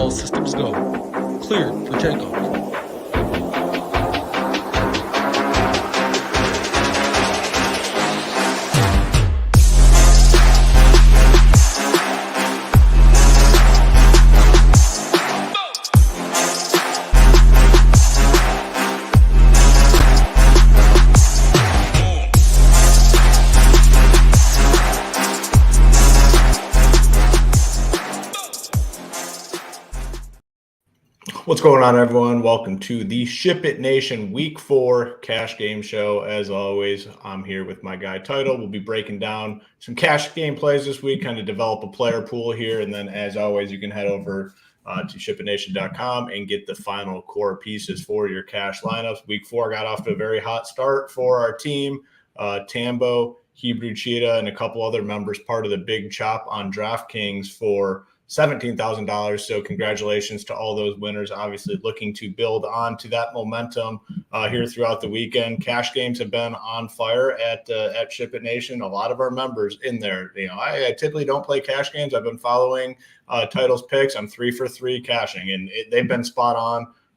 All systems go. Cleared for takeoff. What's going on, everyone? Welcome to the SHIPIT Nation Week 4 Cash Game Show. As always, I'm here with my guy, Title. We'll be breaking down some cash game plays this week, kind of develop a player pool here. And then, as always, you can head over to shipitnation.com and get the final core pieces for your cash lineups. Week 4 got off to a very hot start for our team. Tambo, Hebrew Cheetah, and a couple other members part of the big chop on DraftKings for $17,000. So congratulations to all those winners, obviously looking to build on to that momentum here throughout the weekend. Cash games have been on fire at SHIPIT Nation. A lot of our members in there. You know, I typically don't play cash games. I've been following Title's picks. I'm 3 for 3 cashing, and they've been spot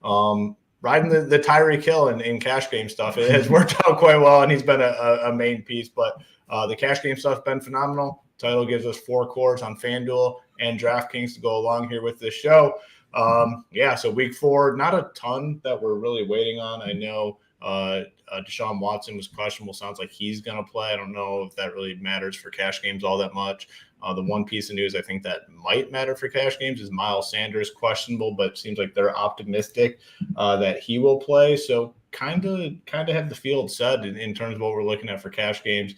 on. Riding the Tyreek Hill in cash game stuff, it has worked out quite well, and he's been a main piece. But the cash game stuff's been phenomenal. Title gives us 4 cores on FanDuel and DraftKings to go along here with this show. So week 4, not a ton that we're really waiting on. I know Deshaun Watson was questionable. Sounds like he's going to play. I don't know if that really matters for cash games all that much. The one piece of news I think that might matter for cash games is Miles Sanders questionable, but it seems like they're optimistic that he will play. So kind of have the field set in terms of what we're looking at for cash games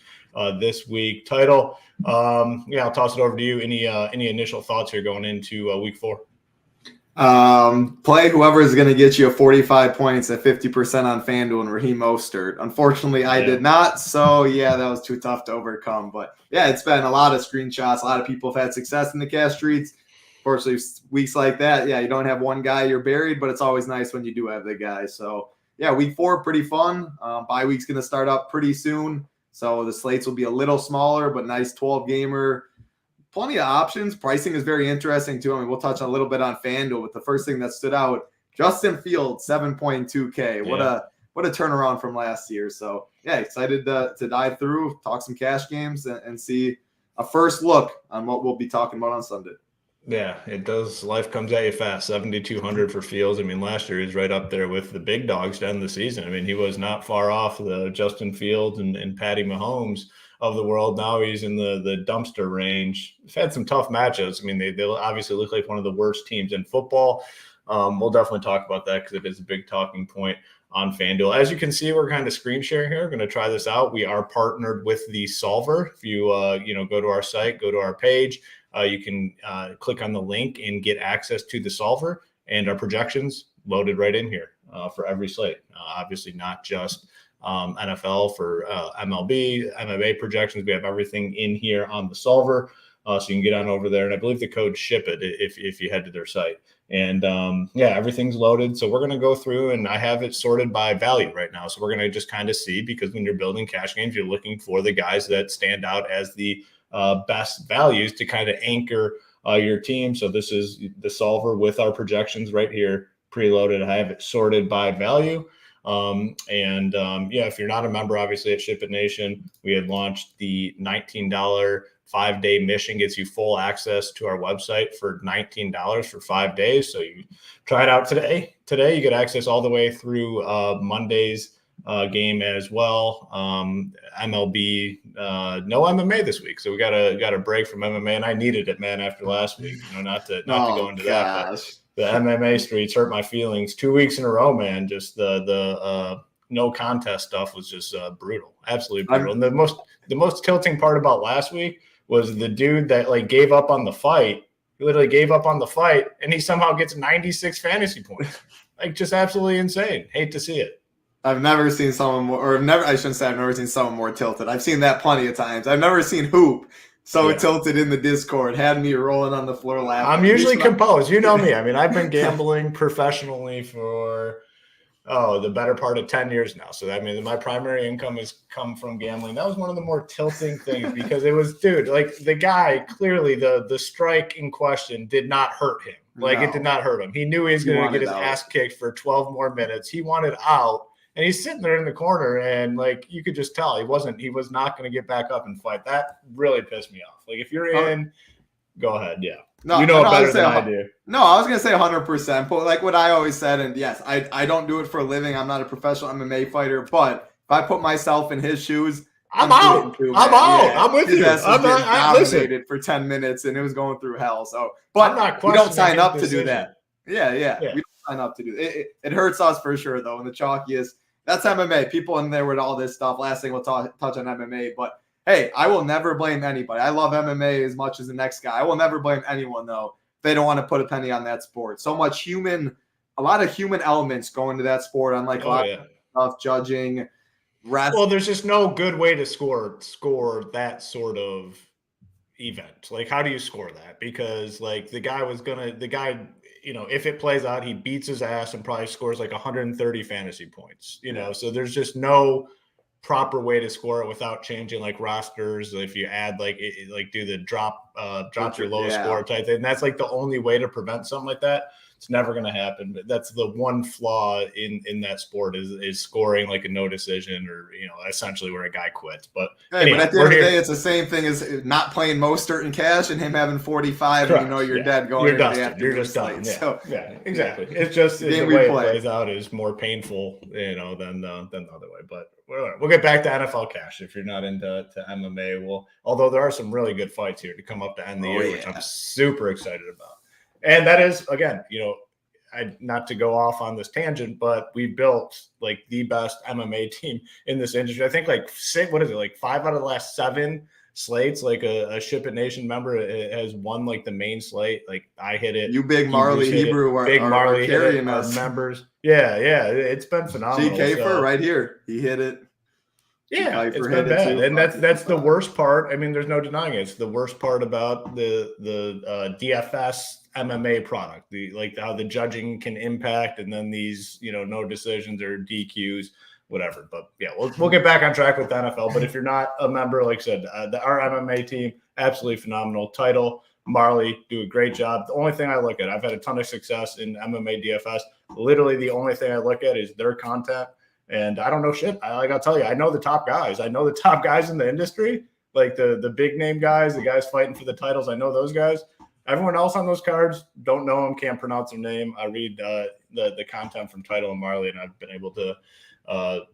this week. Title, I'll toss it over to you. Any initial thoughts here going into week 4? Play whoever is going to get you 45 points at 50% on FanDuel and Raheem Mostert. Unfortunately, I did not. So, that was too tough to overcome. But, it's been a lot of screenshots. A lot of people have had success in the cash streets. Unfortunately, weeks like that, you don't have one guy you're buried, but it's always nice when you do have the guy. So, week 4, pretty fun. Bye week's going to start up pretty soon. So the slates will be a little smaller, but nice 12-gamer. Plenty of options. Pricing is very interesting, too. I mean, we'll touch a little bit on FanDuel, but the first thing that stood out, Justin Fields, 7.2K. What a turnaround from last year. So, excited to dive through, talk some cash games, and see a first look on what we'll be talking about on Sunday. Yeah, it does. Life comes at you fast. 7,200 for Fields. I mean, last year he was right up there with the big dogs to end the season. I mean, he was not far off the Justin Fields and Patty Mahomes of the world. Now he's in the dumpster range. He's had some tough matchups. I mean, they obviously look like one of the worst teams in football. We'll definitely talk about that because it is a big talking point on FanDuel. As you can see, we're kind of screen sharing here. We're going to try this out. We are partnered with the Solver. If you go to our site, go to our page, you can click on the link and get access to the Solver and our projections loaded right in here for every slate. Obviously, not just NFL for MLB, MMA projections. We have everything in here on the Solver, so you can get on over there. And I believe the code SHIPIT if you head to their site. And everything's loaded. So we're going to go through, and I have it sorted by value right now. So we're going to just kind of see, because when you're building cash games, you're looking for the guys that stand out as the best values to kind of anchor your team. So this is the Solver with our projections right here preloaded. I have it sorted by value. If you're not a member, obviously at SHIPIT Nation, we had launched the $19 5-day mission, gets you full access to our website for $19 for 5 days. So you try it out today. Today you get access all the way through Monday's game as well. MLB, no MMA this week, so we got a break from MMA, and I needed it, man, after last week. Not to go into that, but the MMA streets hurt my feelings 2 weeks in a row, man. Just the no contest stuff was just brutal, absolutely brutal. And the most tilting part about last week was the dude that gave up on the fight. He literally gave up on the fight, and he somehow gets 96 fantasy points. Just absolutely insane. Hate to see it. I've never seen someone more, I shouldn't say I've never seen someone more tilted. I've seen that plenty of times. I've never seen Hoop tilted in the Discord, had me rolling on the floor laughing. I'm usually composed. You know me. I mean, I've been gambling professionally for the better part of 10 years now. So that means my primary income has come from gambling. That was one of the more tilting things because it was, dude, the guy, clearly the strike in question did not hurt him. Like, No. it did not hurt him. He knew he was going to get his ass kicked for 12 more minutes. He wanted out, and he's sitting there in the corner, and like you could just tell he was not going to get back up and fight. That really pissed me off. Like, if you're in, go ahead. Yeah. No, you know no, it better than I do. No, I was going to say 100%, but like what I always said, and yes, I don't do it for a living. I'm not a professional MMA fighter, but if I put myself in his shoes, I'm out. I'm with you. I'm not dominated for 10 minutes, and it was going through hell. So, but we don't sign up to do that. Yeah. We don't sign up to do it. It hurts us for sure, though. And the chalkiest, that's MMA. People in there with all this stuff. Last thing we'll touch on MMA, but hey, I will never blame anybody. I love MMA as much as the next guy. I will never blame anyone, though, if they don't want to put a penny on that sport. So much a lot of human elements go into that sport, unlike a lot of stuff, judging. Well, there's just no good way to score that sort of event. Like, how do you score that? Because like the guy, if it plays out, he beats his ass and probably scores like 130 fantasy points, so there's just no proper way to score it without changing like rosters. If you add do the drop your lowest score type thing, and that's like the only way to prevent something like that. It's never going to happen. But that's the one flaw in that sport is scoring like a no decision or, essentially where a guy quits. But hey, but at the end of the day, it's the same thing as not playing Mostert in cash and him having 45. Correct. And you're dead going you're into dusted. the afternoon. You're just done. Yeah. So, exactly. It's just the way it plays out is more painful, than the other way. But we'll get back to NFL cash if you're not into MMA. Although there are some really good fights here to come up to end the year, which I'm super excited about. And that is, again, not to go off on this tangent, but we built like the best MMA team in this industry. I think like 5 out of the last 7 slates, like a SHIPIT Nation member has won like the main slate. Like I hit it. You big Marley Hebrew are carrying us. Members. Yeah. It's been phenomenal. GK right here. He hit it. Yeah, it's been bad, and that's the worst part. I mean, there's no denying it. It's the worst part about the DFS MMA product. How the judging can impact, and then these no decisions or DQs, whatever. But yeah, we'll get back on track with the NFL. But if you're not a member, like I said, our MMA team absolutely phenomenal. Title Marley do a great job. The only thing I look at, I've had a ton of success in MMA DFS. Literally, the only thing I look at is their content. And I don't know shit. I'll tell you, I know the top guys. I know the top guys in the industry, like the big name guys, the guys fighting for the titles. I know those guys. Everyone else on those cards, don't know them, can't pronounce their name. I read the content from Title and Marley, and I've been able to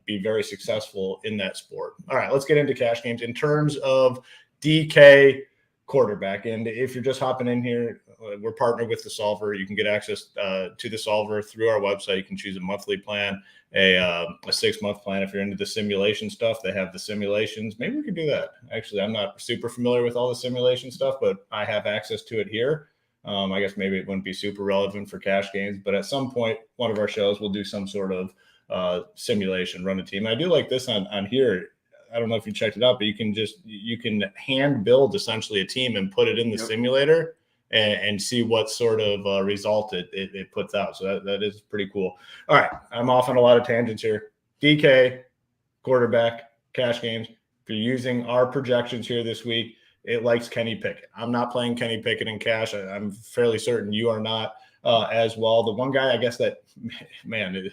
be very successful in that sport. All right, let's get into cash games. In terms of DK quarterback, and if you're just hopping in here, we're partnered with the Solver. You can get access to the Solver through our website. You can choose a monthly plan, a 6-month plan. If you're into the simulation stuff, they have the simulations. Maybe we could do that. Actually, I'm not super familiar with all the simulation stuff, but I have access to it here. I guess maybe it wouldn't be super relevant for cash games, but at some point, one of our shows will do some sort of simulation, run a team. I do like this on here. I don't know if you checked it out, but you can hand build essentially a team and put it in the simulator and see what sort of result it puts out. So that is pretty cool. All right. I'm off on a lot of tangents here. DK, quarterback, cash games. If you're using our projections here this week, it likes Kenny Pickett. I'm not playing Kenny Pickett in cash. I'm fairly certain you are not as well. The one guy, I guess that, man,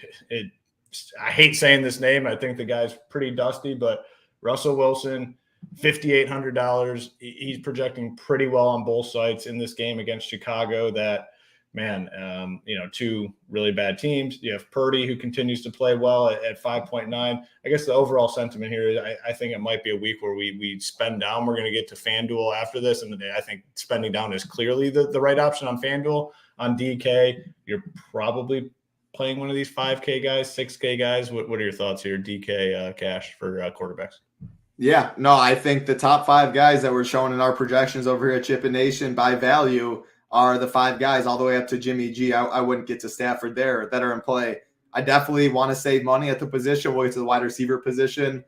I hate saying this name. I think the guy's pretty dusty, but Russell Wilson, $5,800. He's projecting pretty well on both sides in this game against Chicago. That, man, 2 really bad teams. You have Purdy, who continues to play well at 5.9. I guess the overall sentiment here is I think it might be a week where we spend down. We're going to get to FanDuel after this, and I think spending down is clearly the right option on FanDuel. On DK, you're probably playing one of these 5K guys, 6K guys. What are your thoughts here, DK cash for quarterbacks? Yeah, no, I think the top 5 guys that we're showing in our projections over here at SHIPIT Nation by value are the 5 guys all the way up to Jimmy G. I wouldn't get to Stafford there that are in play. I definitely want to save money at the position. We'll get to the wide receiver position.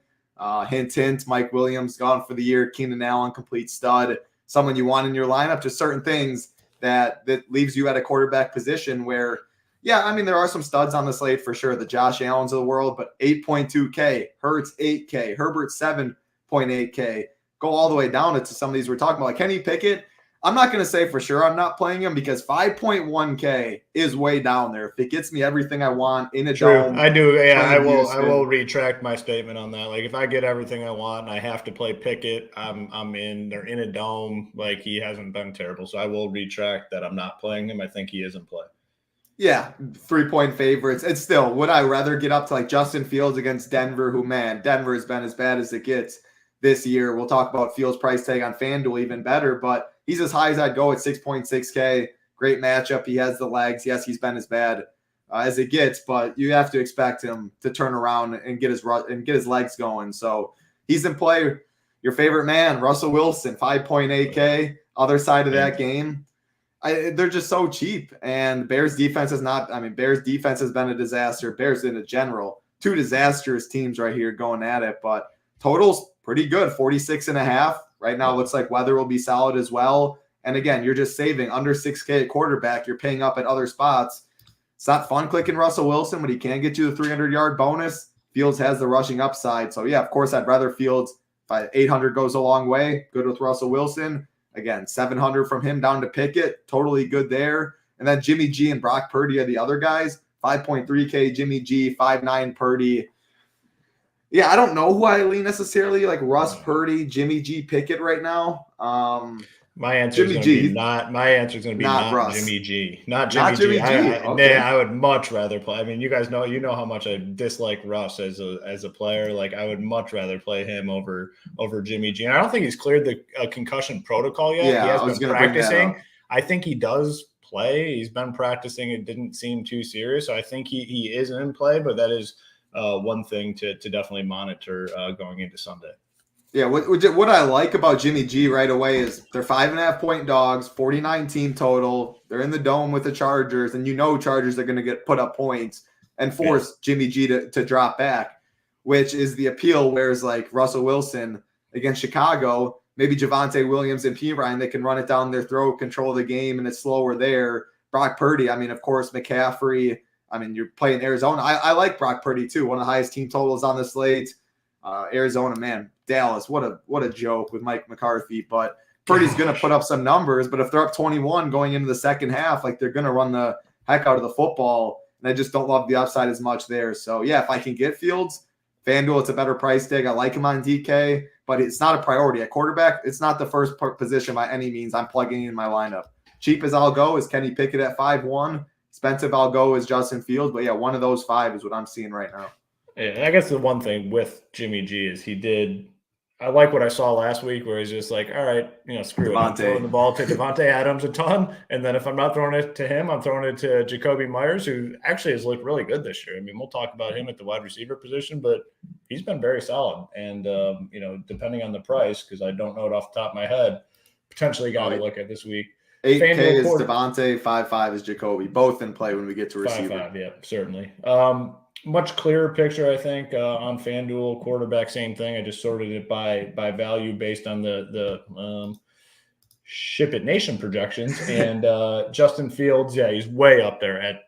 Hint, hint, Mike Williams gone for the year. Keenan Allen, complete stud. Someone you want in your lineup. Just certain things that leaves you at a quarterback position where, yeah, I mean, there are some studs on the slate for sure. The Josh Allens of the world, but 8.2K, Hurts 8K, Herbert 7.8K. Go all the way down to some of these we're talking about. Like Kenny Pickett, I'm not going to say for sure I'm not playing him because 5.1K is way down there. If it gets me everything I want in a dome. I do. Yeah, I will retract my statement on that. Like if I get everything I want and I have to play Pickett, I'm in. They're in a dome. Like he hasn't been terrible. So I will retract that I'm not playing him. I think he is in play. Yeah, 3-point favorites. And still, would I rather get up to like Justin Fields against Denver, who, man, Denver has been as bad as it gets this year. We'll talk about Fields' price tag on FanDuel even better, but he's as high as I'd go at 6.6K. Great matchup. He has the legs. Yes, he's been as bad as it gets, but you have to expect him to turn around and get his legs going. So he's in play. Your favorite man, Russell Wilson, 5.8K. Other side of that game. They're just so cheap, and Bears defense is not. I mean, Bears defense has been a disaster. Bears in a general, two disastrous teams right here going at it. But total's pretty good, 46.5 right now. Looks like weather will be solid as well. And again, you're just saving under 6K at quarterback. You're paying up at other spots. It's not fun clicking Russell Wilson, but he can get you the 300-yard bonus. Fields has the rushing upside. So yeah, of course, I'd rather Fields. If 800 goes a long way, good with Russell Wilson. Again, 700 from him down to Pickett, totally good there. And then Jimmy G and Brock Purdy are the other guys. 5.3K Jimmy G, 5.9 Purdy. Yeah, I don't know who I lean necessarily, like Russ Purdy, Jimmy G, Pickett right now. My answer is going to be not Russ. Jimmy G. Not Jimmy G. I would much rather play. I mean, you guys know how much I dislike Russ as a player. Like I would much rather play him over Jimmy G. And I don't think he's cleared the concussion protocol yet. Yeah, he has been practicing. I think he does play. He's been practicing. It didn't seem too serious. So I think he is in play, but that is one thing to definitely monitor going into Sunday. Yeah, what I like about Jimmy G right away is they're 5.5-point dogs, 49 team total. They're in the dome with the Chargers, and Chargers are going to put up points and force Jimmy G to drop back, which is the appeal. Whereas like Russell Wilson against Chicago, maybe Javonte Williams and P. Ryan, they can run it down their throat, control the game, and it's slower there. Brock Purdy, I mean, of course, McCaffrey. I mean, you're playing Arizona. I like Brock Purdy too, one of the highest team totals on the slate. Arizona, man, Dallas, what a joke with Mike McCarthy. But Purdy's going to put up some numbers. But if they're up 21 going into the second half, like they're going to run the heck out of the football. And I just don't love the upside as much there. So yeah, if I can get Fields, FanDuel, it's a better price tag. I like him on DK, but it's not a priority at quarterback. It's not the first position by any means I'm plugging in my lineup. Cheap as I'll go is Kenny Pickett at 5.1. Expensive I'll go is Justin Fields. But yeah, one of those five is what I'm seeing right now. Yeah, I guess the one thing with Jimmy G is I like what I saw last week where he's just like, all right, screw it. I'm throwing the ball to Devontae Adams a ton. And then if I'm not throwing it to him, I'm throwing it to Jacoby Myers, who actually has looked really good this year. I mean, we'll talk about him at the wide receiver position, but he's been very solid. And, depending on the price, because I don't know it off the top of my head, potentially got to look at this week. 8K is Devontae, 5.5 is Jacoby. Both in play when we get to receiver. 5.5, yeah, certainly. Much clearer picture, I think, on FanDuel. Quarterback, same thing. I just sorted it by value based on the SHIPIT Nation projections. And Justin Fields, yeah, he's way up there at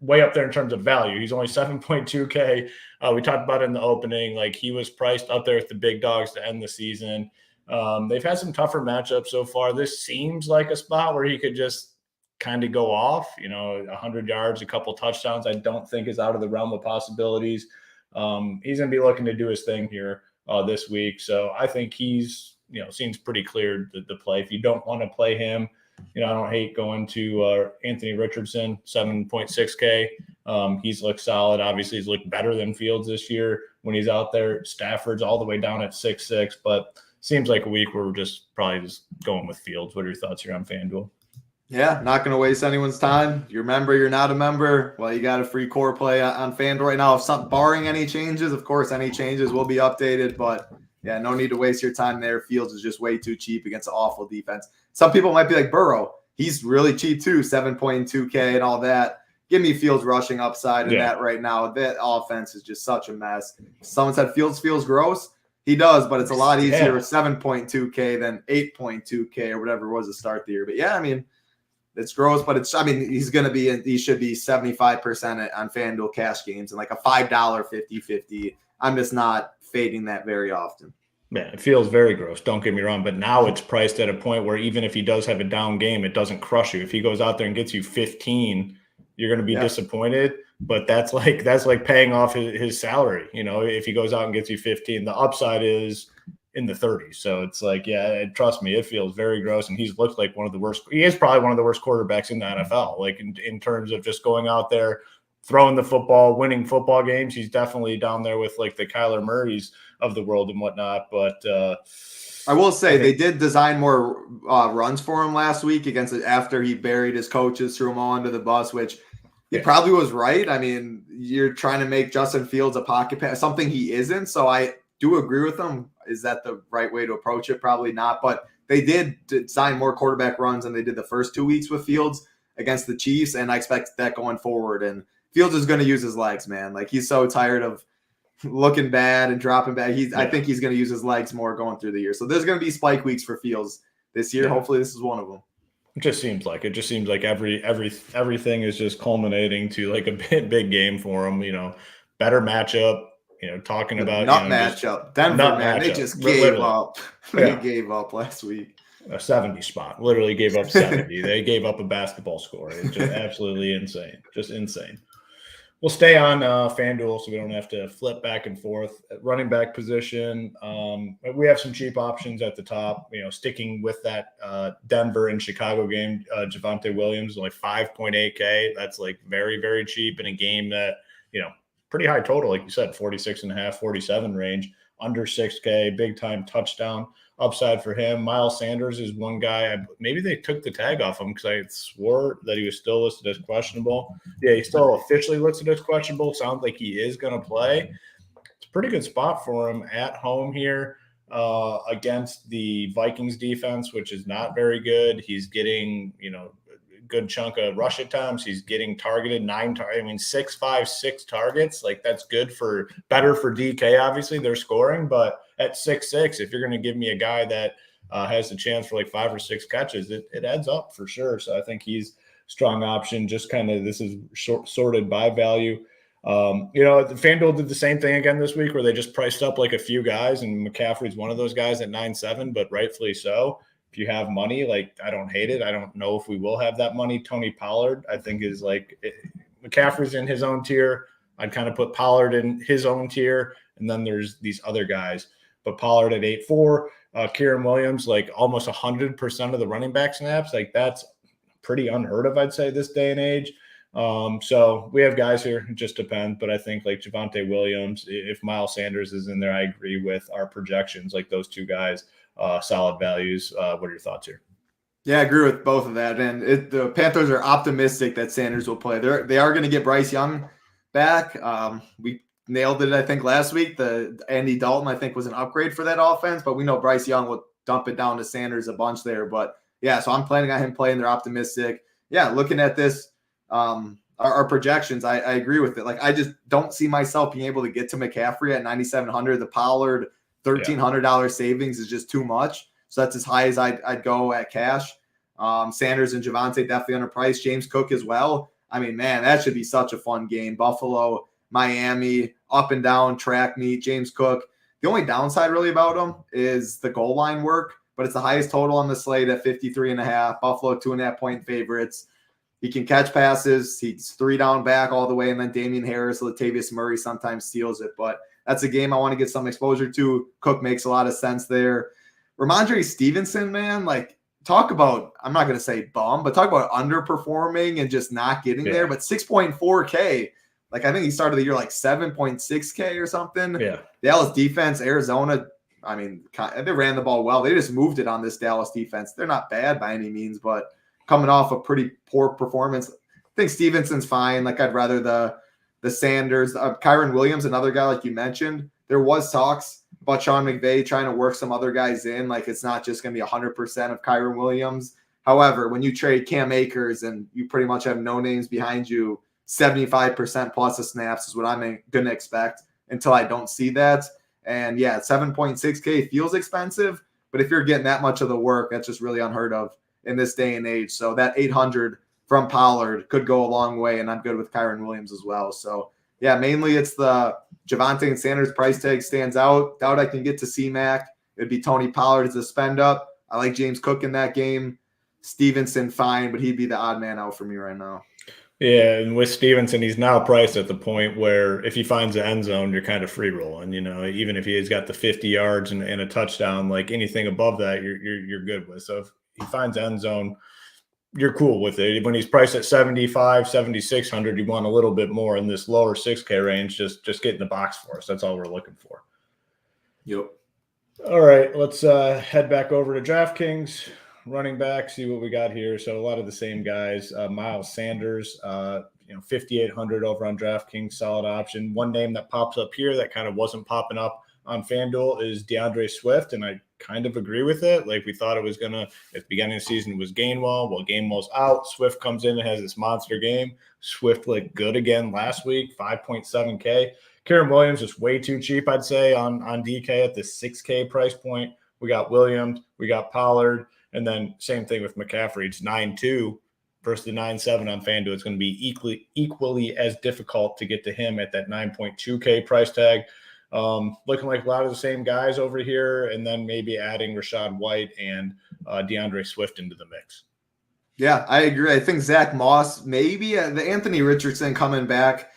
way up there in terms of value. He's only 7.2K. We talked about it in the opening. Like he was priced up there with the big dogs to end the season. They've had some tougher matchups so far. This seems like a spot where he could just kind of go off, 100 yards, a couple touchdowns. I don't think is out of the realm of possibilities. He's going to be looking to do his thing here this week. So I think he's, seems pretty clear the play. If you don't want to play him, I don't hate going to Anthony Richardson, 7.6K. He's looked solid. Obviously, he's looked better than Fields this year when he's out there. Stafford's all the way down at 6.6, but seems like a week where we're probably just going with Fields. What are your thoughts here on FanDuel? Yeah, not going to waste anyone's time. You're a member, you're not a member. Well, you got a free core play on FanDuel right now. If barring any changes, of course, any changes will be updated. But yeah, no need to waste your time there. Fields is just way too cheap against an awful defense. Some people might be like Burrow. He's really cheap too, 7.2K and all that. Give me Fields rushing upside in that right now. That offense is just such a mess. Someone said Fields feels gross. He does, but it's a lot easier with 7.2K than 8.2K or whatever it was to start the year. But yeah, I mean, it's gross, but he should be 75% on FanDuel cash games and like a $5 50-50. I'm just not fading that very often. Yeah, it feels very gross. Don't get me wrong, but now it's priced at a point where even if he does have a down game, it doesn't crush you. If he goes out there and gets you 15, you're going to be disappointed. But that's like paying off his salary. If he goes out and gets you 15, the upside is in the 30s. So it's like, yeah, trust me, it feels very gross. And he's looked like one of the worst. He is probably one of the worst quarterbacks in the NFL. Like in terms of just going out there, throwing the football, winning football games. He's definitely down there with like the Kyler Murrays of the world and whatnot. But I will say they did design more runs for him last week after he buried his coaches, threw them all under the bus, which he probably was right. I mean, you're trying to make Justin Fields a pocket pass, something he isn't. So I do agree with him. Is that the right way to approach it? Probably not. But they did design more quarterback runs than they did the first 2 weeks with Fields against the Chiefs. And I expect that going forward. And Fields is going to use his legs, man. Like, he's so tired of looking bad and dropping back. I think he's going to use his legs more going through the year. So there's going to be spike weeks for Fields this year. Hopefully this is one of them. It just seems like everything is just culminating to like a big game for him. Better matchup. Talking about matchup. Denver, man, they just gave up. They gave up last week. A 70 spot. Literally gave up 70. They gave up a basketball score. It's just absolutely insane. Just insane. We'll stay on FanDuel so we don't have to flip back and forth. At running back position, we have some cheap options at the top. Sticking with that Denver and Chicago game, Javonte Williams, only 5.8K. That's like very, very cheap in a game that, pretty high total, like you said, 46.5, 47 range, under 6K, big time touchdown upside for him. Miles Sanders is one guy. Maybe they took the tag off him because I swore that he was still listed as questionable. Yeah, he's still officially listed as questionable. Sounds like he is going to play. It's a pretty good spot for him at home here against the Vikings defense, which is not very good. He's getting, good chunk of rush attempts. He's getting targeted 6 targets. Like, that's better for DK. Obviously they're scoring, but at 6'6", if you're going to give me a guy that has a chance for like 5 or 6 catches, it adds up for sure. So I think he's strong option. Just kind of, this is sorted by value. FanDuel did the same thing again this week where they just priced up like a few guys, and McCaffrey's one of those guys at 9.7, but rightfully so. If you have money, like, I don't hate it. I don't know if we will have that money. Tony Pollard, I think, is like McCaffrey's in his own tier. I'd kind of put Pollard in his own tier, and then there's these other guys. But Pollard at 8.4, Kieran Williams, like almost 100% of the running back snaps. Like, that's pretty unheard of, I'd say, this day and age. So we have guys here. It just depends. But I think like Javonte Williams, if Miles Sanders is in there, I agree with our projections. Like, those two guys, solid values. What are your thoughts here? Yeah, I agree with both of that. And the Panthers are optimistic that Sanders will play. They are going to get Bryce Young back. We nailed it, I think, last week. The Andy Dalton, I think, was an upgrade for that offense, but we know Bryce Young will dump it down to Sanders a bunch there. But yeah, so I'm planning on him playing. They're optimistic. Yeah, looking at this, our projections, I agree with it. Like, I just don't see myself being able to get to McCaffrey at 9,700. The Pollard $1,300 savings is just too much. So that's as high as I'd go at cash. Sanders and Javonte definitely underpriced. James Cook as well. I mean, man, that should be such a fun game. Buffalo, Miami, up and down track meet. James Cook. The only downside really about him is the goal line work, but it's the highest total on the slate at 53.5. Buffalo 2.5 point favorites. He can catch passes. He's 3 down back all the way, and then Damian Harris, Latavius Murray sometimes steals it, but that's a game I want to get some exposure to. Cook makes a lot of sense there. Ramondre Stevenson, man, like, talk about, I'm not going to say bum, but talk about underperforming and just not getting there. But 6.4K, like, I think he started the year like 7.6K or something. Yeah. Dallas defense, Arizona, I mean, they ran the ball well. They just moved it on this Dallas defense. They're not bad by any means, but coming off a pretty poor performance, I think Stevenson's fine. Like, I'd rather the Sanders, Kyron Williams, another guy like you mentioned. There was talks about Sean McVay trying to work some other guys in. Like, it's not just going to be 100% of Kyron Williams. However, when you trade Cam Akers and you pretty much have no names behind you, 75% plus of snaps is what I'm going to expect until I don't see that. And yeah, 7.6K feels expensive, but if you're getting that much of the work, that's just really unheard of in this day and age. So that 800 from Pollard could go a long way, and I'm good with Kyron Williams as well. So yeah, mainly it's the Javonte and Sanders price tag stands out. Doubt I can get to C-Mac. it'd be Tony Pollard as a spend up. I like James Cook in that game. Stevenson, fine, but he'd be the odd man out for me right now. Yeah, and with Stevenson, he's now priced at the point where if he finds the end zone, you're kind of free rolling. Even if he's got the 50 yards and a touchdown, like anything above that, you're good with. So if he finds the end zone, you're cool with it. When he's priced at 75, 7,600, you want a little bit more in this lower 6K range. Just get in the box for us. That's all we're looking for. Yep. All right, let's head back over to DraftKings. Running back, see what we got here. So a lot of the same guys. Miles Sanders, 5,800 over on DraftKings, solid option. One name that pops up here that kind of wasn't popping up on FanDuel is DeAndre Swift, and I kind of agree with it. Like we thought it was gonna at the beginning of the season was Gainwell. Well, Gainwell's out. Swift comes in and has this monster game. Swift looked good again last week, 5.7K. Kieran Williams is way too cheap, I'd say, on DK at the 6K price point. We got Williams, we got Pollard. And then same thing with McCaffrey. It's 9.2 versus the 9.7 on FanDuel. It's going to be equally as difficult to get to him at that 9.2K price tag. Looking like a lot of the same guys over here, and then maybe adding Rachaad White and DeAndre Swift into the mix. Yeah, I agree. I think Zach Moss, maybe the Anthony Richardson coming back.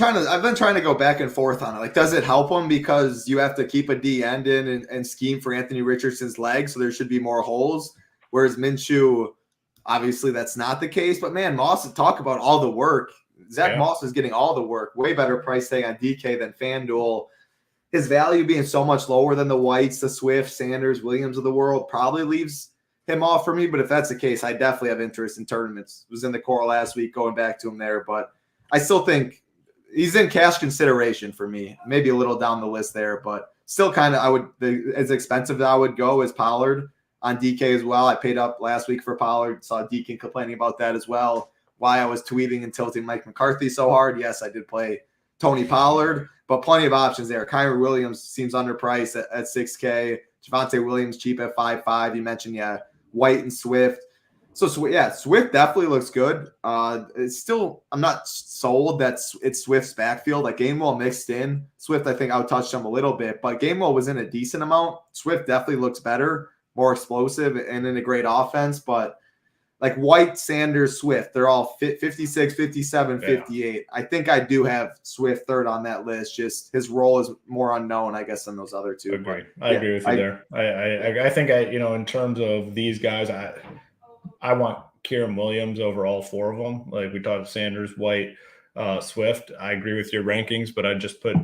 I've been trying to go back and forth on it. Like, does it help him because you have to keep a D end in and scheme for Anthony Richardson's legs, so there should be more holes? Whereas Minshew, obviously that's not the case. But man, Moss, talk about all the work. Zach Moss is getting all the work. Way better price tag on DK than FanDuel. His value being so much lower than the Whites, the Swift, Sanders, Williams of the world probably leaves him off for me. But if that's the case, I definitely have interest in tournaments. Was in the core last week, going back to him there. But I still think he's in cash consideration for me. Maybe a little down the list there, but still kind of as expensive as I would go as Pollard on DK as well. I paid up last week for Pollard. Saw Deacon complaining about that as well. Why I was tweeting and tilting Mike McCarthy so hard. Yes, I did play Tony Pollard, but plenty of options there. Kyren Williams seems underpriced at 6K. Javonte Williams cheap at 5.5. You mentioned, White and Swift. So, Swift definitely looks good. It's still, I'm not sold that it's Swift's backfield. Like Gainwell mixed in. Swift, I think I would touch him a little bit, but Gainwell was in a decent amount. Swift definitely looks better, more explosive, and in a great offense. But like White, Sanders, Swift, they're all 56, 57, 58. I think I do have Swift third on that list. Just his role is more unknown, I guess, than those other two. I agree with you there. I think in terms of these guys, I want Kieran Williams over all four of them. Like we talked Sanders, White, Swift. I agree with your rankings, but I just put,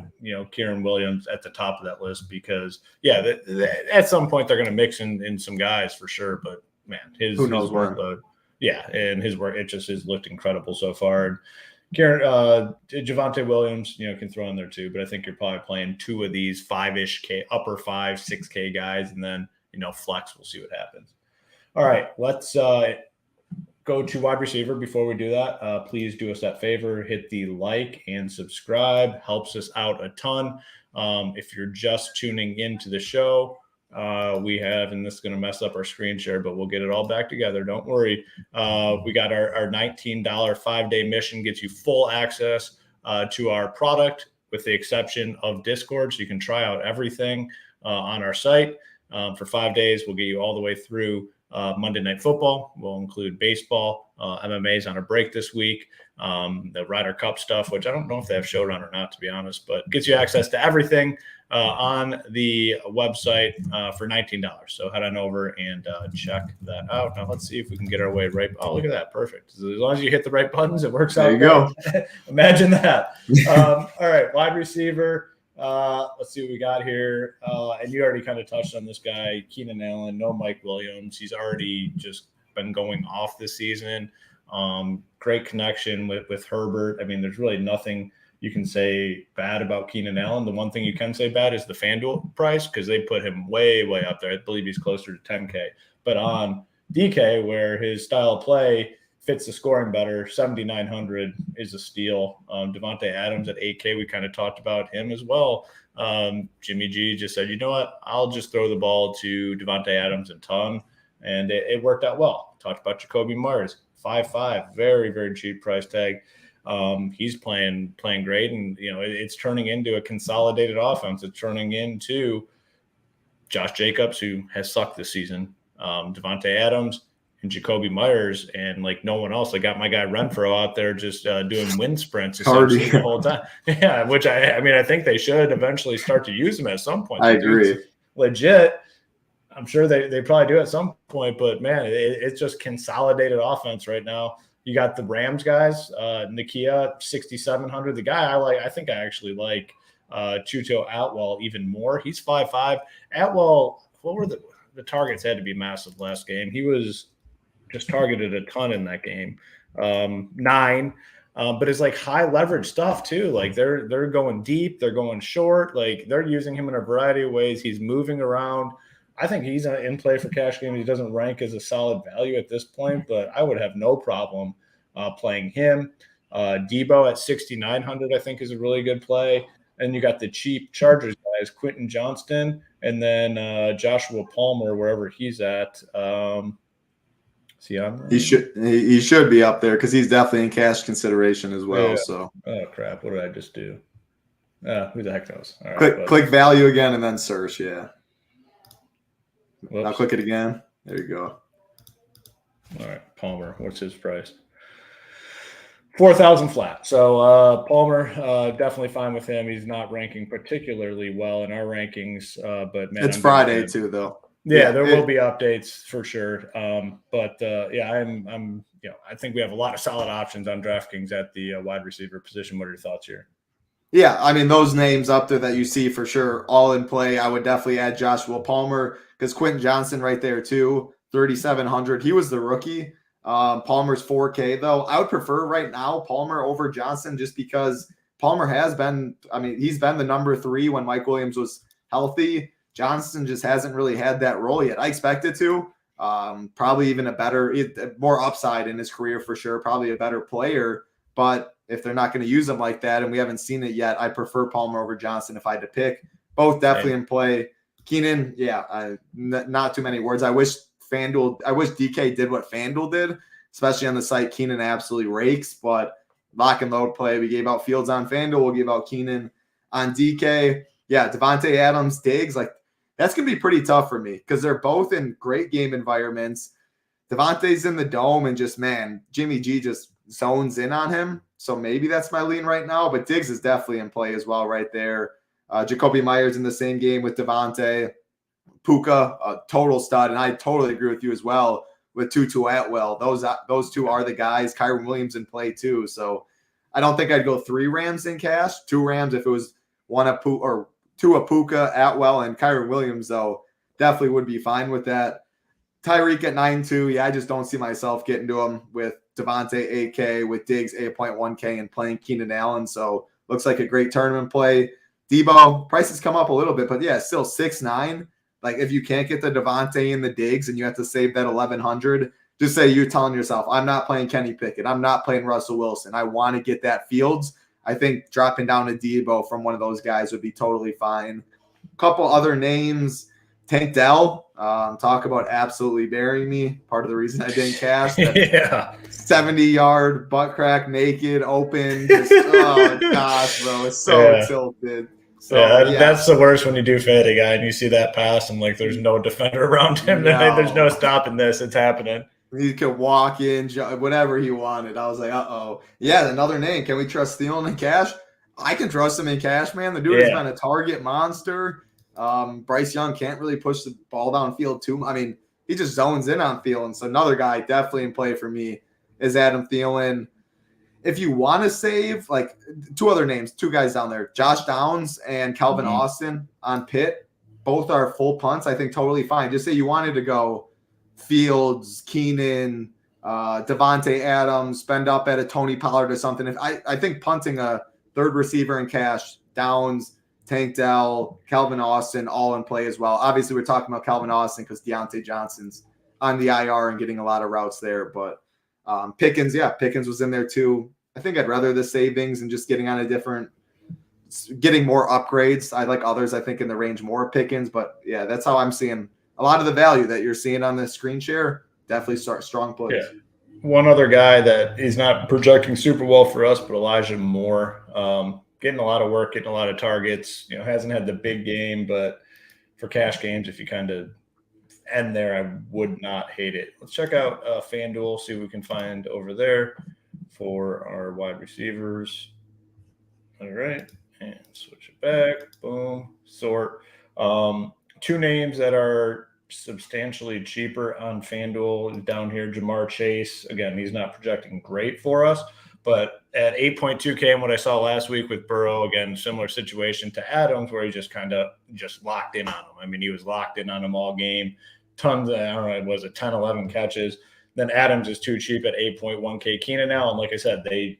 Kieran Williams at the top of that list because, at some point they're going to mix in some guys for sure. But, man, his workload. Yeah, and his work, it just has looked incredible so far. And Kieran, Javonte Williams, can throw in there too. But I think you're probably playing two of these 5-ish K, upper 5, 6K guys, and then, flex. We'll see what happens. All right, let's go to wide receiver. Before we do that, please do us that favor. Hit the like and subscribe. Helps us out a ton. If you're just tuning into the show, we have, and this is going to mess up our screen share, but we'll get it all back together. Don't worry. We got our $19 5-day mission, gets you full access to our product with the exception of Discord. So you can try out everything on our site. For 5 days, we'll get you all the way through Monday Night Football. We'll include baseball. MMA's on a break this week. The Ryder Cup stuff, which I don't know if they have Showdown or not, to be honest, but gets you access to everything on the website for $19. So head on over and check that out. Now let's see if we can get our way right. Oh, look at that. Perfect. As long as you hit the right buttons, it works out. There you go. Imagine that. All right. Wide receiver. Let's see what we got here. And you already kind of touched on this guy, Keenan Allen, no Mike Williams. He's already just been going off this season. Great connection with Herbert. I mean, there's really nothing you can say bad about Keenan Allen. The one thing you can say bad is the FanDuel price because they put him way, way up there. I believe he's closer to 10K. But on DK, where his style of play fits the scoring better, 7,900 is a steal. Devontae Adams at 8K, we kind of talked about him as well. Jimmy G just said, you know what, I'll just throw the ball to Devontae Adams and ton, and it worked out well. Talked about Jacoby Myers, 5.5, very, very cheap price tag. He's playing great, and it's turning into a consolidated offense. It's turning into Josh Jacobs, who has sucked this season, Devontae Adams, and Jacoby Myers, and like no one else. I got my guy Renfro out there just doing wind sprints essentially the whole time. Yeah, which I mean, I think they should eventually start to use him at some point. I agree. Legit. I'm sure they probably do at some point, but man, it's just consolidated offense right now. You got the Rams guys, Nakia 6,700. The guy I think I actually like Tutu Atwell even more. He's 5'5". Atwell, what were the targets? Had to be massive last game. He was just targeted a ton in that game. 9. But it's like high leverage stuff too. Like they're going deep, they're going short. Like they're using him in a variety of ways. He's moving around. I think he's in play for cash games. He doesn't rank as a solid value at this point, but I would have no problem playing him. Debo at 6,900, I think, is a really good play. And you got the cheap Chargers guys, Quentin Johnston, and then Joshua Palmer, wherever he's at. Is he on there? He should be up there because he's definitely in cash consideration as well. Yeah. So crap, what did I just do? Who the heck knows? All right, click value again and then search. Yeah. Whoops. Now click it again. There you go. All right, Palmer. What's his price? 4,000 flat. So Palmer, definitely fine with him. He's not ranking particularly well in our rankings, but man, it's Friday too, though. Yeah, there will be updates for sure. But I'm I think we have a lot of solid options on DraftKings at the wide receiver position. What are your thoughts here? Yeah, I mean, those names up there that you see for sure, all in play. I would definitely add Joshua Palmer because Quentin Johnson right there too, 3,700. He was the rookie. Palmer's 4K though. I would prefer right now Palmer over Johnson just because Palmer has been, he's been the number 3 when Mike Williams was healthy. Johnson just hasn't really had that role yet. I expected to. Probably even more upside in his career for sure. Probably a better player. But if they're not going to use him like that, and we haven't seen it yet, I prefer Palmer over Johnson if I had to pick. Both definitely in play. Keenan, not too many words. I wish DK did what FanDuel did, especially on the site. Keenan absolutely rakes, but lock and load play. We gave out Fields on FanDuel. We'll give out Keenan on DK. Yeah, Devontae Adams, Diggs, that's going to be pretty tough for me because they're both in great game environments. Devontae's in the dome and just, man, Jimmy G just zones in on him. So maybe that's my lean right now, but Diggs is definitely in play as well right there. Jacoby Myers in the same game with Devontae. Puka, a total stud, and I totally agree with you as well with Tutu Atwell. Those two are the guys. Kyron Williams in play too. So I don't think I'd go 3 Rams in cash. 2 Rams if it was 2 of Puka, Atwell, and Kyron Williams, though, definitely would be fine with that. Tyreek at 9.2. Yeah, I just don't see myself getting to him with Devontae 8K, with Diggs 8.1K, and playing Keenan Allen. So looks like a great tournament play. Debo, prices come up a little bit, but yeah, still 6.9. Like if you can't get the Devontae and the Diggs and you have to save that 1,100, just say you're telling yourself, I'm not playing Kenny Pickett. I'm not playing Russell Wilson. I want to get that Fields. I think dropping down to Debo from one of those guys would be totally fine. A couple other names. Tank Dell, talk about absolutely burying me. Part of the reason I didn't cash. Yeah. 70-yard, butt crack, naked, open. Just, oh, gosh, bro. It's so tilted. So, that's the worst when you do fade a guy and you see that pass and there's no defender around him. No. There's no stopping this. It's happening. He could walk in, whatever he wanted. I was like, uh-oh. Yeah, another name. Can we trust Thielen in cash? I can trust him in cash, man. The dude has been a target monster. Bryce Young can't really push the ball downfield too. He just zones in on Thielen. So another guy definitely in play for me is Adam Thielen. If you want to save, 2 other names, 2 guys down there, Josh Downs and Calvin Austin on Pitt. Both are full punts. I think totally fine. Just say you wanted to go Fields, Keenan, Devontae Adams, spend up at a Tony Pollard or something. I think punting a third receiver in cash, Downs, Tank Dell, Calvin Austin, all in play as well. Obviously, we're talking about Calvin Austin because Deontay Johnson's on the IR and getting a lot of routes there. But Pickens was in there too. I think I'd rather the savings and just getting on getting more upgrades. I like others, I think, in the range more Pickens. But yeah, that's how I'm seeing a lot of the value that you're seeing on the screen share. Definitely start strong plays. Yeah. One other guy that is not projecting super well for us, but Elijah Moore, getting a lot of work, getting a lot of targets. Hasn't had the big game, but for cash games, if you kind of end there, I would not hate it. Let's check out FanDuel, see what we can find over there for our wide receivers. All right, and switch it back. Boom, sort. Two names that are substantially cheaper on FanDuel down here. Jamar Chase. Again, he's not projecting great for us, but at 8.2K and what I saw last week with Burrow, again, similar situation to Adams where he just kind of locked in on him. I mean, he was locked in on him all game. Tons of, I don't know, was it 10, 11 catches. Then Adams is too cheap at 8.1K. Keenan Allen, like I said, they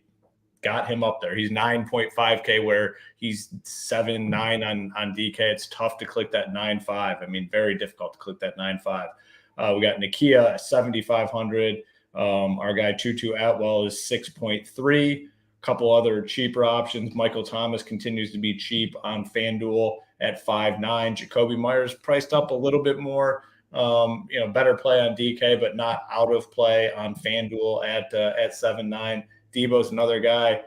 got him up there. He's 9.5K where he's 7, 9 on DK. It's tough to click that 9.5. I mean, very difficult to click that 9.5. We got Nakia at 7,500. Our guy Tutu Atwell is 6.3. A couple other cheaper options. Michael Thomas continues to be cheap on FanDuel at 5.9. Jacoby Myers priced up a little bit more. Better play on DK, but not out of play on FanDuel at 7.9. Debo's another guy, a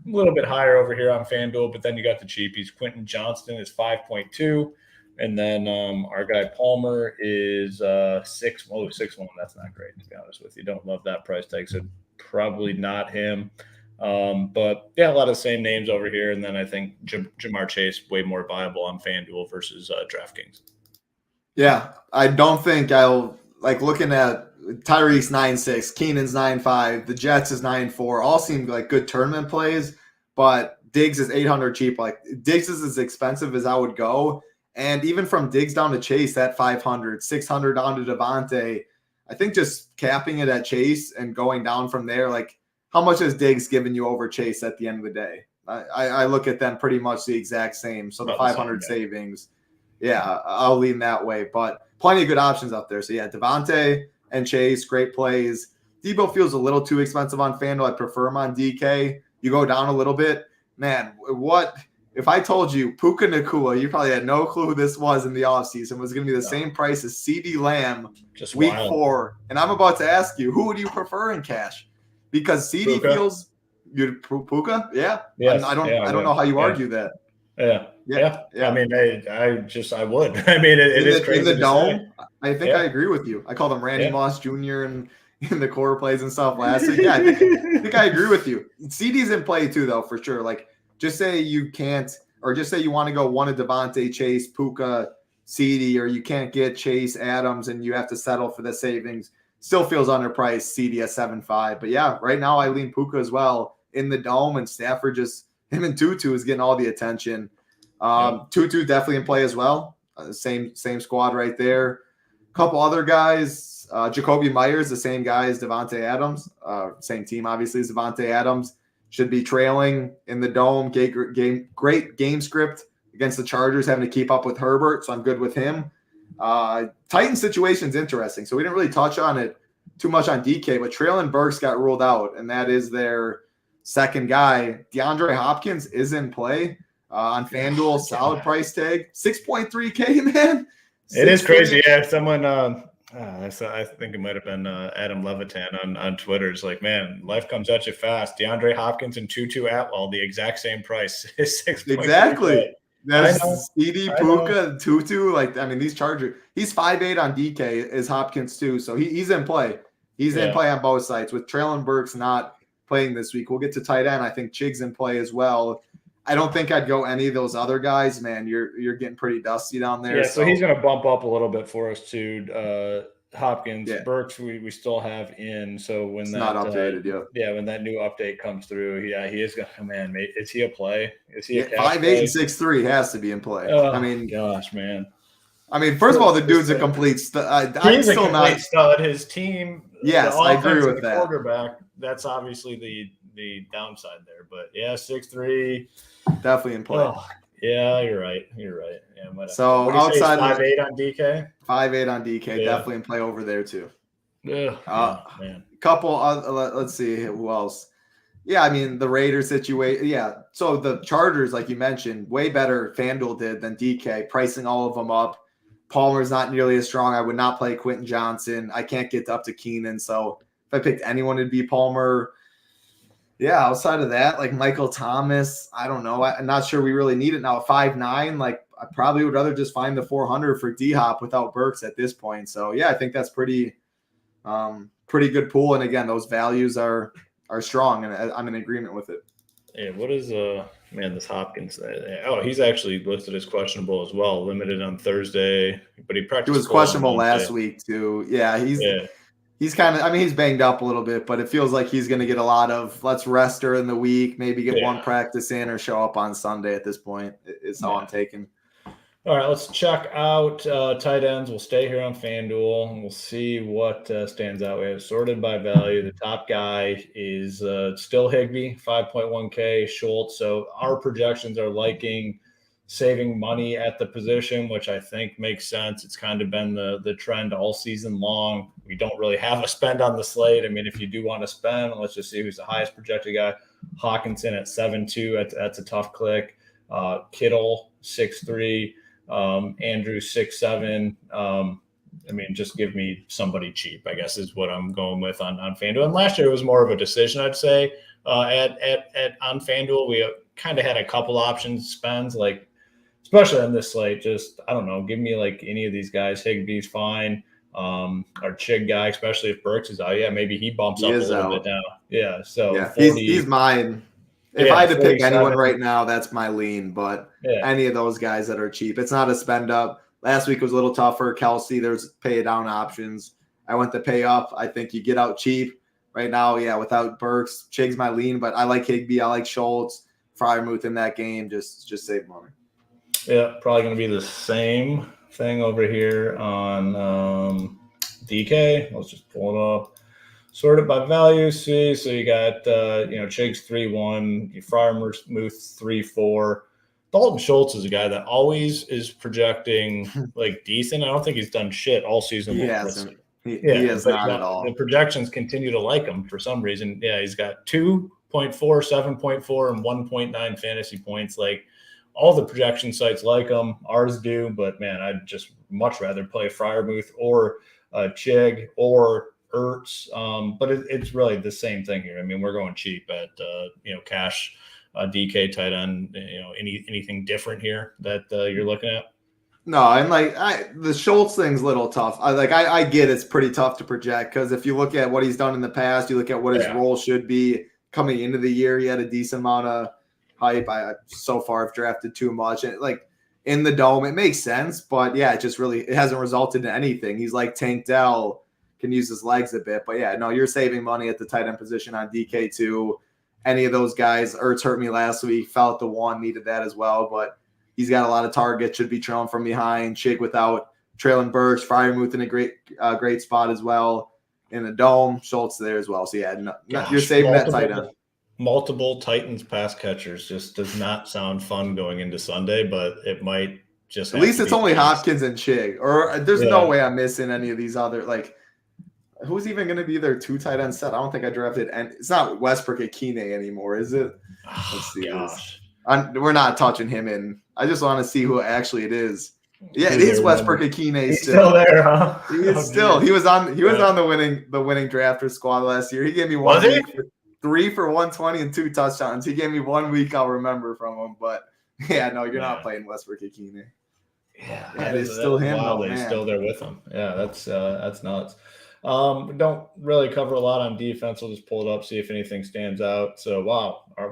little bit higher over here on FanDuel, but then you got the cheapies. Quentin Johnston is 5.2. And then our guy Palmer is 6.1. That's not great, to be honest with you. Don't love that price tag, so probably not him. But yeah, a lot of the same names over here. And then I think Jamar Chase way more viable on FanDuel versus DraftKings. Yeah, I don't think I'll like looking at Tyreek's 9.6, Keenan's 9.5, the Jets is 9.4. All seem like good tournament plays, but Diggs is 800 cheap. Like Diggs is as expensive as I would go. And even from Diggs down to Chase, that 500, 600 down to Devontae, I think just capping it at Chase and going down from there, like how much has Diggs given you over Chase at the end of the day? I look at them pretty much the exact same. So the 500 savings, yeah, I'll lean that way. But plenty of good options out there. So yeah, Devontae and Chase, great plays. Debo feels a little too expensive on FanDuel. I prefer him on DK. You go down a little bit, man, what – if I told you Puka Nacua, you probably had no clue who this was in the offseason, was going to be the same price as CeeDee Lamb just week wild. 4. And I'm about to ask you, who would you prefer in cash? Because CeeDee feels you Puka? Yeah. Yes. I don't know how you argue that. Yeah. I mean, I would. I mean, it is crazy. In the dome, say. I think I agree with you. I called him Randy Moss Jr. in the core plays and stuff last week. Yeah, I think I agree with you. CeeDee's in play too, though, for sure. Like, just say you can't, or just say you want to go one of Devontae, Chase, Puka, CeeDee, or you can't get Chase, Adams, and you have to settle for the savings. Still feels underpriced, CeeDee at 7.5. But yeah, right now I lean Puka as well in the dome, and Stafford him and Tutu is getting all the attention. Tutu definitely in play as well. Same squad right there. A couple other guys. Jacoby Myers, the same guy as Devontae Adams. Same team, obviously, as Devontae Adams. Should be trailing in the dome. Great game script against the Chargers, having to keep up with Herbert, so I'm good with him. Titan situation's interesting, so we didn't really touch on it too much on DK, but Treylon Burks got ruled out, and that is their second guy. DeAndre Hopkins is in play on FanDuel, solid price tag, 6.3K, man. It is crazy. Yeah, someone I think it might have been Adam Levitan on Twitter. It's like, man, life comes at you fast. DeAndre Hopkins and Tutu Atwell, the exact same price. 6. Exactly. That's CeeDee, Puka, Tutu. Like, I mean, these Chargers. He's 5'8" on DK, is Hopkins too. So he's in play. He's in play on both sides. With Treylon Burks not playing this week, we'll get to tight end. I think Chig's in play as well. I don't think I'd go any of those other guys, man. You're getting pretty dusty down there. Yeah, so he's going to bump up a little bit for us too. Hopkins, Burks, we still have in. So when that not updated, when that new update comes through, he is going to. Man, mate, is he a play? Is he a 5'8" and 6'3" has to be in play? I mean, gosh, man. I mean, first of all, the dude's a complete stud. He's a complete stud. His team, yes, I agree with that. Quarterback, that's obviously the downside there. But yeah, 6'3", definitely in play. Oh, yeah, you're right. Yeah, so outside 5'8" on DK. 5'8" on DK, definitely in play over there too. Man. Couple. Let's see who else. Yeah, I mean the Raiders situation. Yeah, so the Chargers, like you mentioned, way better FanDuel did than DK, pricing all of them up. Palmer's not nearly as strong. I would not play Quentin Johnson. I can't get up to Keenan, so if I picked anyone, it'd be Palmer. Yeah, outside of that, like Michael Thomas, I don't know. I'm not sure we really need it now. 5'9", like probably would rather just find the 400 for D-Hop without Burks at this point. So, yeah, I think that's pretty good pool. And, again, those values are strong, and I'm in agreement with it. Yeah, what is this Hopkins? Oh, he's actually listed as questionable as well, limited on Thursday, but he practiced. He was questionable last week too. Yeah, he's kind of. He's banged up a little bit, but it feels like he's going to get a lot of let's rest her in the week, maybe get one practice in or show up on Sunday. At this point, is how I'm taking. All right, let's check out tight ends. We'll stay here on FanDuel, and we'll see what stands out. We have sorted by value. The top guy is still Higbee, 5.1K, Schultz. So our projections are liking saving money at the position, which I think makes sense. It's kind of been the trend all season long. We don't really have a spend on the slate. if you do want to spend, let's just see who's the highest projected guy. Hawkinson at 7.2. That's a tough click. Kittle, 6.3. Andrew 6.7. Just give me somebody cheap, I guess, is what I'm going with on FanDuel. And last year it was more of a decision, I'd say. On FanDuel, we kind of had a couple options spends, like especially on this slate. Just I don't know, give me like any of these guys. Higbee's fine. Our Chig guy, especially if Burks is out, maybe he bumps up a little bit now. Yeah, so 40, he's mine. If I had to pick anyone right now, that's my lean. But any of those guys that are cheap, it's not a spend up. Last week was a little tougher. Kelsey, there's pay down options. I went to pay up. I think you get out cheap right now. Yeah, without Burks, Chig's my lean, but I like Higbee. I like Schultz, Freiermuth in that game. Just save money. Yeah, probably going to be the same thing over here on DK. Let's just pull it up. Sort it by value. See, so you got Chig's 3.1, Freiermuth 3.4. Dalton Schultz is a guy that always is projecting like decent. I don't think he's done shit all season. He hasn't. He has not at all. The projections continue to like him for some reason. Yeah, he's got 2.4, 7.4, and 1.9 fantasy points. Like all the projection sites like him. Ours do, but man, I'd just much rather play Freiermuth or Chig or Ertz, but it's really the same thing here. We're going cheap at cash DK tight end. Anything different here that you're looking at? No, I'm like the Schultz thing's a little tough. I get it's pretty tough to project because if you look at what he's done in the past, you look at what his role should be coming into the year. He had a decent amount of hype. I so far have drafted too much, and like in the dome, it makes sense, but it just really hasn't resulted in anything. He's like Tank Dell. Can use his legs a bit, but you're saving money at the tight end position on DK2. Any of those guys, Ertz hurt me last week, fell at the 1, needed that as well, but he's got a lot of targets, should be trailing from behind. Chig without trailing Burks, Freiermuth in a great spot as well. In the dome, Schultz there as well. So you're saving that tight end. Multiple Titans pass catchers just does not sound fun going into Sunday, but it might just. At least it's only Hopkins and Chig, or there's no way I'm missing any of these other like. Who's even going to be their 2 tight end set? I don't think I drafted, and it's not Westbrook Akine anymore, is it? Let's see. We're not touching him in. I just want to see who actually it is. Yeah, it is Westbrook Akine. He's still there, huh? He is still. He was on the winning drafter squad last year. He gave me 1 week for 3 for 120 and 2 touchdowns. He gave me 1 week I'll remember from him. But you're not playing Westbrook Akine. Yeah, it is still him. He's still there with him. Yeah, that's nuts. We don't really cover a lot on defense. We'll just pull it up, see if anything stands out. So,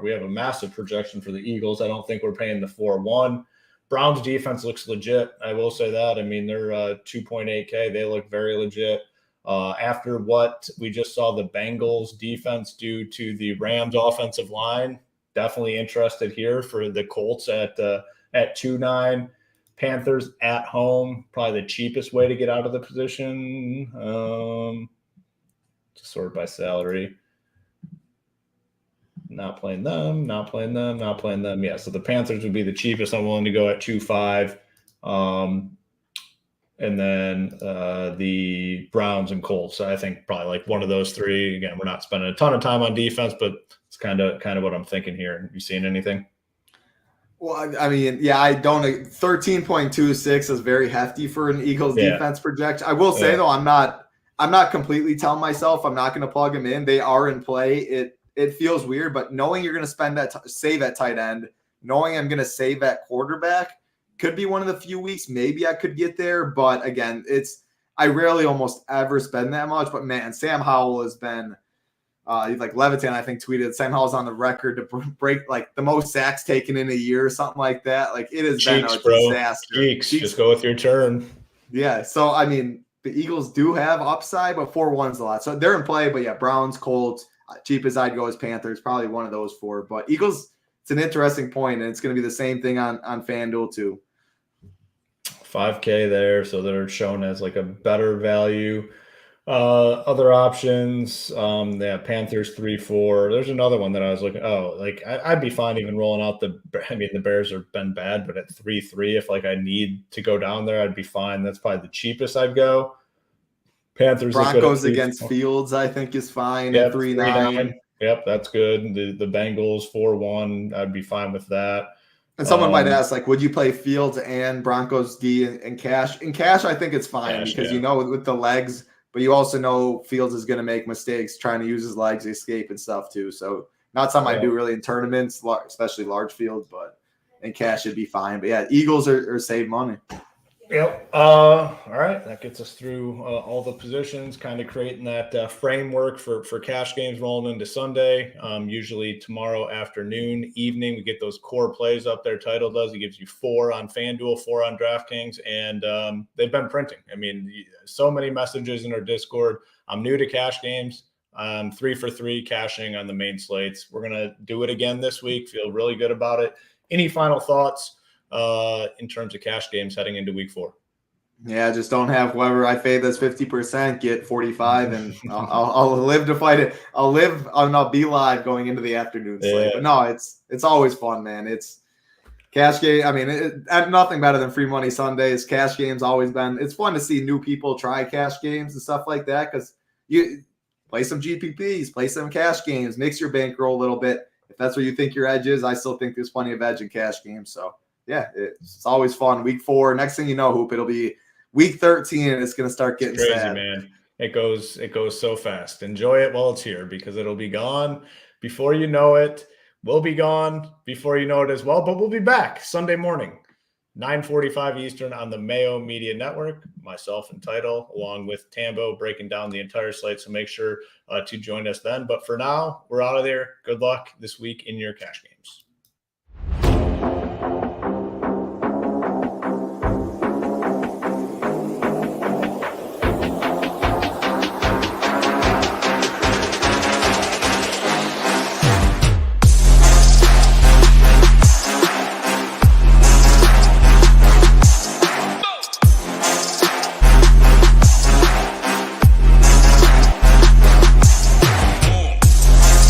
we have a massive projection for the Eagles. I don't think we're paying the 4-1. Browns defense looks legit. I will say that. They're 2.8K. They look very legit. After what we just saw the Bengals defense do to the Rams offensive line, definitely interested here for the Colts at 2.9. Panthers at home, probably the cheapest way to get out of the position. To sort by salary. Not playing them. Yeah, so the Panthers would be the cheapest. I'm willing to go at 2.5. And then the Browns and Colts. So I think probably like one of those 3. Again, we're not spending a ton of time on defense, but it's kind of what I'm thinking here. You seen anything? Well, I don't. 13.26 is very hefty for an Eagles defense projection. I will say though, I'm not completely telling myself I'm not going to plug them in. They are in play. It feels weird, but knowing you're going to save at tight end, knowing I'm going to save at quarterback, could be one of the few weeks maybe I could get there. But again, I rarely almost ever spend that much. But man, Sam Howell has been like Levitan, I think, tweeted Sam Howell's on the record to break like the most sacks taken in a year or something like that. Like it has been a disaster. Cheeks, just go with your turn. Yeah. So I mean, the Eagles do have upside, but 4-1's a lot. So they're in play. But yeah, Browns, Colts, cheap as I'd go is Panthers, probably one of those 4. But Eagles, it's an interesting point, and it's going to be the same thing on FanDuel too. 5K there, so they're shown as like a better value. Other options, they have Panthers 3-4. There's another one that I was looking. Oh, like I'd be fine even rolling out the Bears have been bad, but at 3-3, if like I need to go down there, I'd be fine. That's probably the cheapest I'd go. Panthers Broncos against Fields, I think, is fine at 3-9. Yep, that's good. The Bengals 4-1. I'd be fine with that. And someone might ask, like, would you play Fields and Broncos D and cash? In cash, I think it's fine because you know with the legs, but you also know Fields is going to make mistakes trying to use his legs to escape and stuff too. So not something I do really in tournaments, especially large fields, but in cash it'd be fine. But yeah, Eagles are save money. Yep. All right. That gets us through all the positions, kind of creating that framework for cash games rolling into Sunday. Usually tomorrow afternoon, evening, we get those core plays up there. Title does. He gives you 4 on FanDuel, 4 on DraftKings, and they've been printing. I mean, so many messages in our Discord. I'm new to cash games. 3 for 3 cashing on the main slates. We're going to do it again this week. Feel really good about it. Any final thoughts in terms of cash games heading into week 4? Yeah, just don't have whoever I fade that's 50% get 45, and I'll live to fight it. I'll be live going into the afternoon slate. But no, it's always fun, man. It's cash game. I mean, nothing better than free money Sundays. Cash games always been. It's fun to see new people try cash games and stuff like that because you play some GPPs, play some cash games, mix your bankroll a little bit. If that's what you think your edge is, I still think there's plenty of edge in cash games. So yeah, it's always fun. Week 4, next thing you know, Hoop, it'll be week 13, and it's going to start getting crazy, sad. Man. It goes so fast. Enjoy it while it's here because it'll be gone before you know it. We'll be gone before you know it as well, but we'll be back Sunday morning, 9:45 Eastern on the Mayo Media Network. Myself and Title, along with Tambo, breaking down the entire slate. So make sure to join us then. But for now, we're out of there. Good luck this week in your cash games.